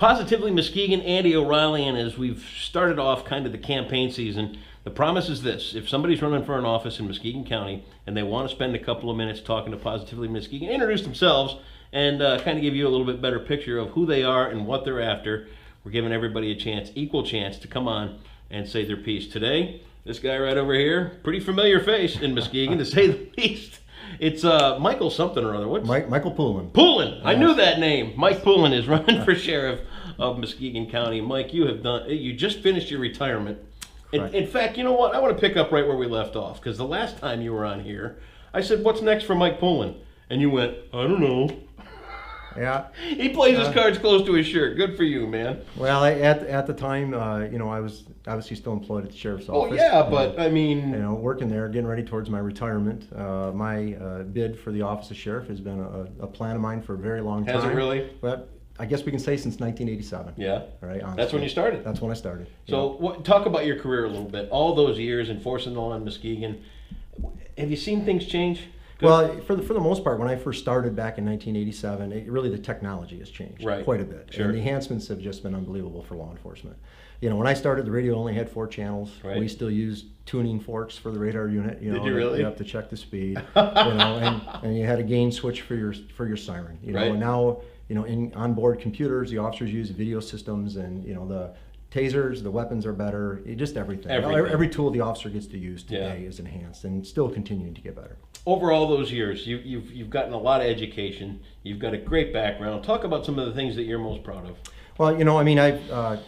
Positively Muskegon, Andy O'Reilly, and as we've started off kind of the campaign season, the promise is this: if somebody's running for an office in Muskegon County and they want to spend a couple of minutes talking to Positively Muskegon, introduce themselves, and kind of give you a little bit better picture of who they are and what they're after, we're giving everybody a chance, equal chance, to come on and say their piece. Today, this guy right over here, pretty familiar face in Muskegon, to say the least. It's Michael something or other. What's Michael Poulin. Poulin. Yes. I knew that name. Mike Poulin is running for sheriff of Muskegon County. Mike, you just finished your retirement. In fact, you know what? I want to pick up right where we left off, because the last time you were on here, I said, "What's next for Mike Poulin?" And you went, "I don't know." Yeah. He plays his cards close to his shirt. Good for you, man. Well, at the time, I was obviously still employed at the sheriff's office. Oh yeah, but I mean, working there, getting ready towards my retirement. My bid for the office of sheriff has been a plan of mine for a very long time. Has it really? But I guess we can say since 1987. Yeah. Right. Honestly. That's when you started. That's when I started. So talk about your career a little bit. All those years enforcing the law in Muskegon. Have you seen things change? Well, for the most part, when I first started back in 1987, really the technology has changed quite a bit. Sure. And the enhancements have just been unbelievable for law enforcement. When I started, the radio only had 4 channels. Right. We still used tuning forks for the radar unit. Did you really? You have to check the speed. And you had a gain switch for your siren. And now, in onboard computers, the officers use video systems, and the tasers, the weapons are better. Just everything. Every tool the officer gets to use today is enhanced and still continuing to get better. Over all those years, you've gotten a lot of education. You've got a great background. Talk about some of the things that you're most proud of. Well, I've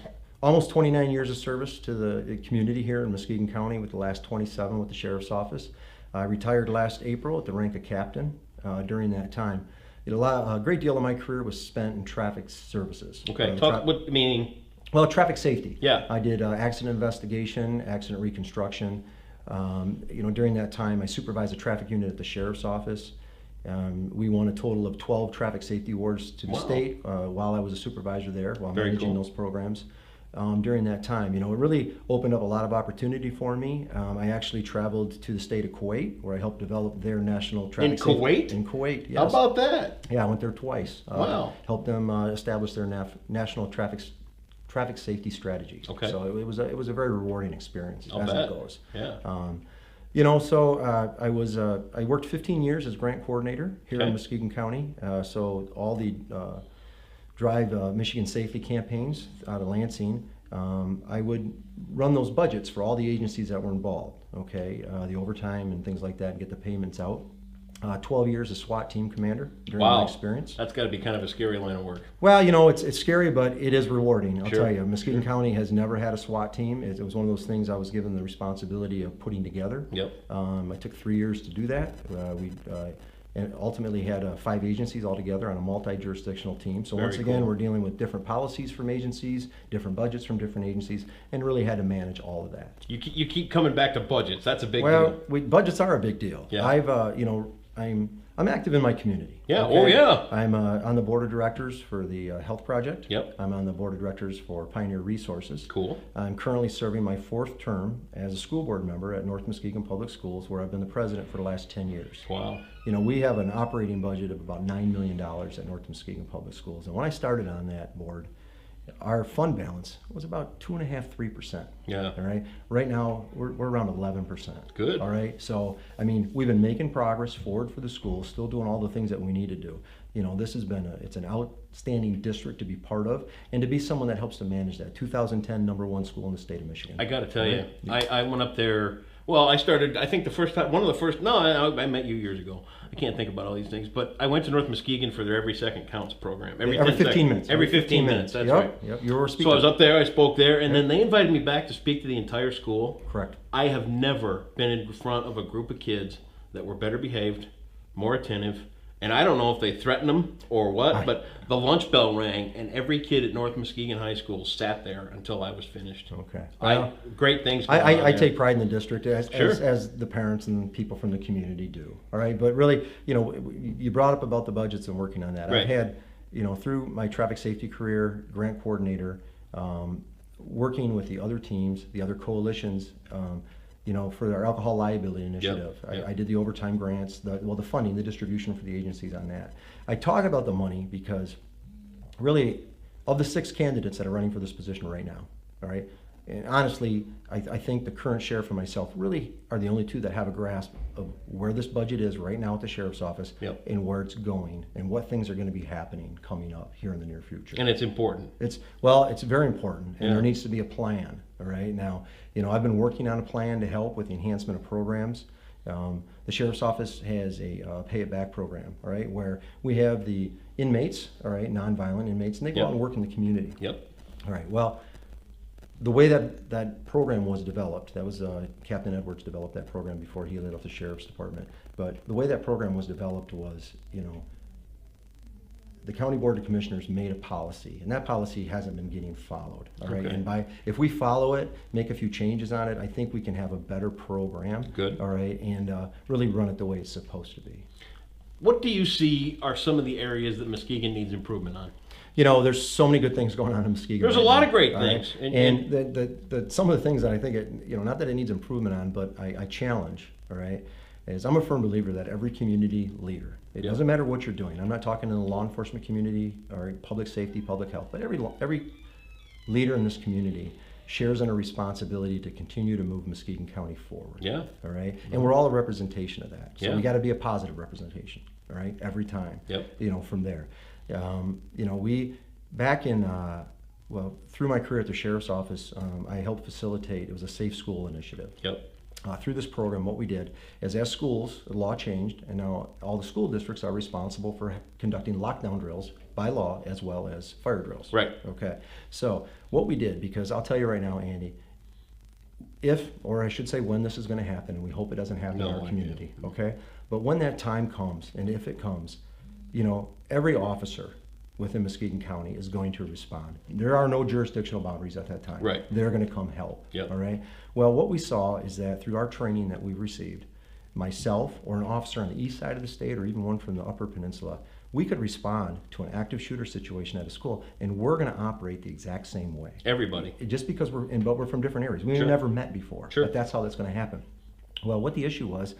almost 29 years of service to the community here in Muskegon County, with the last 27 with the sheriff's office. I retired last April at the rank of captain. During that time, a great deal of my career was spent in traffic services. Okay, what meaning? Well, traffic safety. Yeah. I did accident investigation, accident reconstruction. During that time, I supervised a traffic unit at the sheriff's office. We won a total of 12 traffic safety awards to the state while I was a supervisor there, while managing those programs. During that time, it really opened up a lot of opportunity for me. I actually traveled to the state of Kuwait, where I helped develop their national traffic safety. Kuwait? In Kuwait, yes. How about that? Yeah, I went there twice. Wow. Helped them establish their national traffic safety strategy. Okay. So it was a very rewarding experience as it goes. Yeah. I worked 15 years as grant coordinator here in Muskegon County. So all the Drive Michigan Safely campaigns out of Lansing, I would run those budgets for all the agencies that were involved. The overtime and things like that, and get the payments out. 12 years as SWAT team commander during my experience. That's got to be kind of a scary line of work. Well, it's scary, but it is rewarding. I'll tell you, Muskegon County has never had a SWAT team. It was one of those things I was given the responsibility of putting together. Yep. I took 3 years to do that. And ultimately had 5 agencies altogether on a multi-jurisdictional team. So once again, we're dealing with different policies from agencies, different budgets from different agencies, and really had to manage all of that. You keep coming back to budgets. That's a big deal. Well, budgets are a big deal. Yeah. I'm active in my community. Yeah. Okay? Oh yeah. I'm on the board of directors for the Health Project. Yep. I'm on the board of directors for Pioneer Resources. Cool. I'm currently serving my 4th term as a school board member at North Muskegon Public Schools, where I've been the president for the last 10 years. Wow. We have an operating budget of about $9 million at North Muskegon Public Schools, and when I started on that board, our fund balance was about 2.5–3%. Yeah. All right. Right now we're around 11%. Good. All right. So we've been making progress forward for the schools, still doing all the things that we need to do. This has been it's an outstanding district to be part of, and to be someone that helps to manage that. 2010 #1 school in the state of Michigan. I got to tell you, I went up there. Well, I started, I think the first time, I met you years ago. I can't think about all these things, but I went to North Muskegon for their Every Second Counts program. Every 15 minutes. Every 15 minutes, that's right. Yep, you were a speaker. So I was up there, I spoke there, and then they invited me back to speak to the entire school. Correct. I have never been in front of a group of kids that were better behaved, more attentive, and I don't know if they threatened them or what, but the lunch bell rang, and every kid at North Muskegon High School sat there until I was finished. Okay. Great things. I take pride in the district, as the parents and people from the community do. All right, but really, you brought up about the budgets and working on that. Right. I've had, through my traffic safety career, grant coordinator, working with the other teams, the other coalitions, for our alcohol liability initiative. Yep. I did the overtime grants, the funding, the distribution for the agencies on that. I talk about the money because really of the 6 candidates that are running for this position right now, all right, and honestly, I think the current sheriff and myself really are the only two that have a grasp of where this budget is right now at the sheriff's office. Yep. And where it's going and what things are going to be happening coming up here in the near future. And it's important. It's very important, and Yeah. there needs to be a plan. All right, now, I've been working on a plan to help with the enhancement of programs. The sheriff's office has a pay it back program, all right, where we have the inmates, all right, nonviolent inmates, and they go Yep. out and work in the community. Yep. All right, well, the way that program was developed, that was Captain Edwards developed that program before he led off the sheriff's department. But the way that program was developed was, the county board of commissioners made a policy, and that policy hasn't been getting followed. All right, Okay. and if we follow it, make a few changes on it, I think we can have a better program. Good. All right, and really run it the way it's supposed to be. What do you see are some of the areas that Muskegon needs improvement on? There's so many good things going on in Muskegon. There's a right lot now, of great all right? things. And the some of the things that I think not that it needs improvement on, but I challenge, all right, is I'm a firm believer that every community leader, it Yep. doesn't matter what you're doing. I'm not talking in the law enforcement community or public safety, public health, but every leader in this community shares in a responsibility to continue to move Muskegon County forward. Yeah. All right, and we're all a representation of that. So Yeah. we got to be a positive representation. All right, every time. Yep. From there, we back in through my career at the sheriff's office, I helped facilitate. It was a safe school initiative. Yep. Through this program, what we did is, as schools, the law changed, and now all the school districts are responsible for conducting lockdown drills by law as well as fire drills. Right. Okay. So what we did, because I'll tell you right now, Andy, if, or I should say when this is going to happen, and we hope it doesn't happen in No our idea. community, okay? But when that time comes, and if it comes, every officer within Muskegon County is going to respond. There are no jurisdictional boundaries at that time. Right. They're going to come help. Yep. All right? Well, what we saw is that through our training that we received, myself or an officer on the east side of the state or even one from the Upper Peninsula, we could respond to an active shooter situation at a school, and we're going to operate the exact same way. Everybody. Just because but we're from different areas. We've Sure. never met before, Sure. but that's how that's going to happen. Well, what the issue was,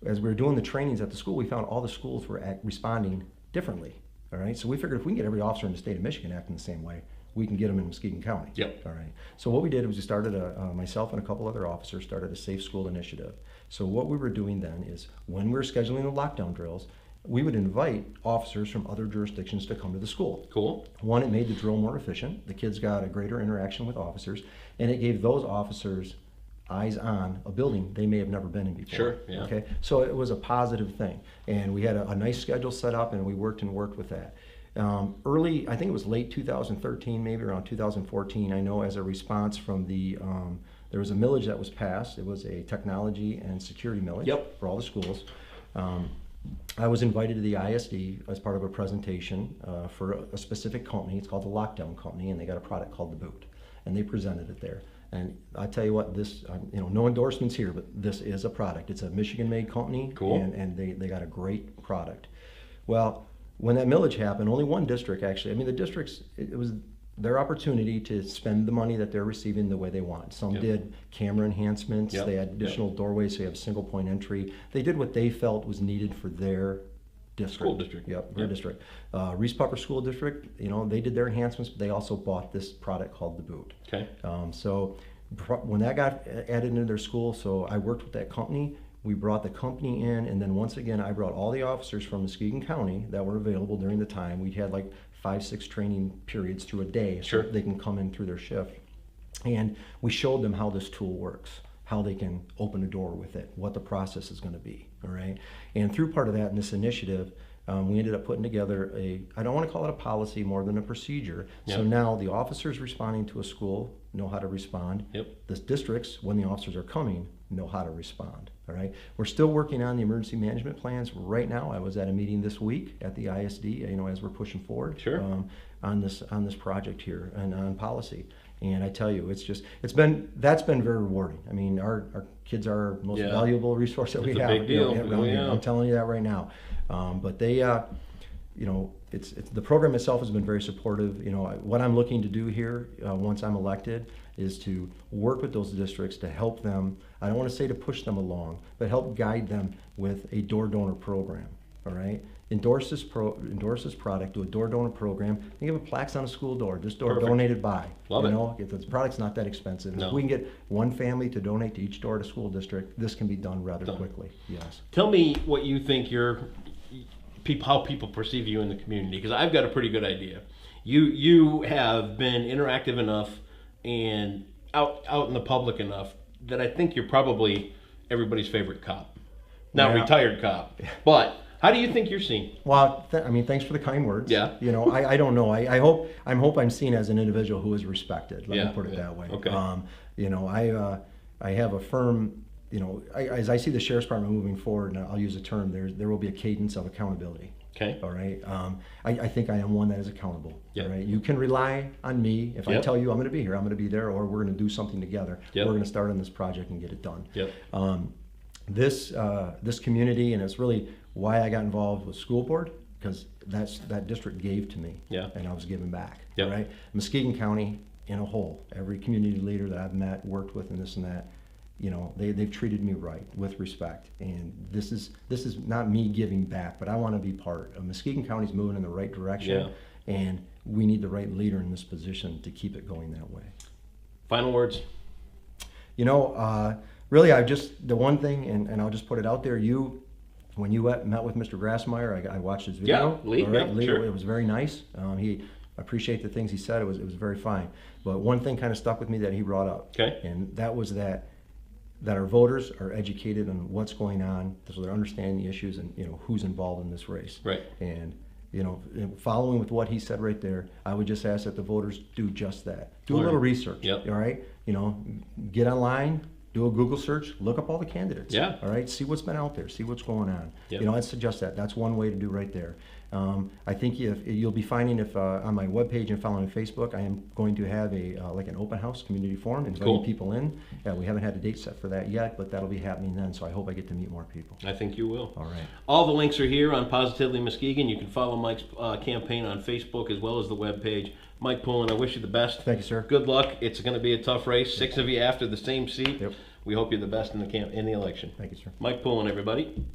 as we were doing the trainings at the school, we found all the schools were responding differently. All right, so we figured if we can get every officer in the state of Michigan acting the same way, we can get them in Muskegon County. Yep. All right. So what we did was we started myself and a couple other officers started a safe school initiative. So what we were doing then is, when we were scheduling the lockdown drills, we would invite officers from other jurisdictions to come to the school. Cool. One, it made the drill more efficient. The kids got a greater interaction with officers, and it gave those officers eyes on a building they may have never been in before. Sure, yeah. Okay, so it was a positive thing, and we had a nice schedule set up, and we worked with that. Early, I think it was late 2013, maybe around 2014, I know, as a response from there was a millage that was passed. It was a technology and security millage. Yep. For all the schools. I was invited to the ISD as part of a presentation for a specific company. It's called the Lockdown Company, and they got a product called the Boot, and they presented it there. And I tell you what, this, no endorsements here, but this is a product. It's a Michigan-made company, Cool. and they got a great product. Well, when that millage happened, only one district actually. The districts, it was their opportunity to spend the money that they're receiving the way they want. Some Yep. did camera enhancements. Yep. They had additional doorways, so you have single point entry. They did what they felt was needed for their district. School district. Yep, their Yep. district. Reese Pupper School District, they did their enhancements, but they also bought this product called the Boot. Okay. When that got added into their school, so I worked with that company. We brought the company in, and then once again, I brought all the officers from Muskegon County that were available during the time. We had like 5-6 training periods through a day, so Sure. they can come in through their shift. And we showed them how this tool works, how they can open a door with it, what the process is going to be, all right? And through part of that in this initiative, we ended up putting together I don't want to call it a policy more than a procedure. So Yep. now the officers responding to a school know how to respond. Yep. The districts, when the officers are coming, know how to respond, all right? We're still working on the emergency management plans right now. I was at a meeting this week at the ISD, as we're pushing forward. Sure. On this project here and on policy. And I tell you, that's been very rewarding. Our kids are our most Yeah. valuable resource that we That's a have. big deal. Around here. Yeah. I'm telling you that right now. But they, it's the program itself has been very supportive. What I'm looking to do here once I'm elected is to work with those districts to help them. I don't want to say to push them along, but help guide them with a door donor program. all right? Endorse this product, do a door donor program, and give them plaques on a school door. This door Perfect. donated by. Love you it. know, if the product's not that expensive. No. If we can get one family to donate to each door at a school district, this can be done rather quickly. Yes. Tell me what you think how people perceive you in the community, because I've got a pretty good idea. You have been interactive enough and out in the public enough that I think you're probably everybody's favorite cop. Not retired cop, but how do you think you're seen? Well, I mean, thanks for the kind words. Yeah. You know, I don't know. I hope I'm seen as an individual who is respected. Let me put it that way. Okay. You know, I have a firm. You know, as I see the sheriff's department moving forward, and I'll use a term, there will be a cadence of accountability. Okay. All right. I think I am one that is accountable. Yep. All right. You can rely on me. If I Yep. tell you I'm going to be here, I'm going to be there, or we're going to do something together. Yep. We're going to start on this project and get it done. Yep. This community, and it's really why I got involved with school board, because that district gave to me. Yeah. And I was giving back. Yep. Right. Muskegon County in a whole, every community leader that I've met, worked with, and this and that, you know, they've treated me right, with respect. And this is not me giving back, but I want to be part of Muskegon County's moving in the right direction. Yeah. And we need the right leader in this position to keep it going that way. Final words. You know, really, the one thing, and I'll just put it out there, when you met with Mr. Grassmeyer, I watched his video. Yeah, Lee, all right, yeah, Lee, sure. It was very nice. He appreciate the things he said. It was very fine. But one thing kind of stuck with me that he brought up. Okay. And that was that our voters are educated on what's going on, so they're understanding the issues and, you know, who's involved in this race. Right. And, you know, following with what he said right there, I would just ask that the voters do just that. Do a little research. Yep. All right. You know, get online, do a Google search, look up all the candidates. Yeah. All right. See what's been out there. See what's going on. Yep. You know, I'd suggest that. That's one way to do right there. I think you'll be finding if on my webpage and following Facebook, I am going to have like an open house community forum, inviting people in. We haven't had a date set for that yet, but that'll be happening then. So I hope I get to meet more people. I think you will. All right. All the links are here on Positively Muskegon. You can follow Mike's campaign on Facebook as well as the webpage. Mike Poulin, I wish you the best. Thank you, sir. Good luck. It's going to be a tough race. 6 of you after the same seat. Yep. We hope you're the best in the election. Thank you, sir. Mike Poulin, everybody.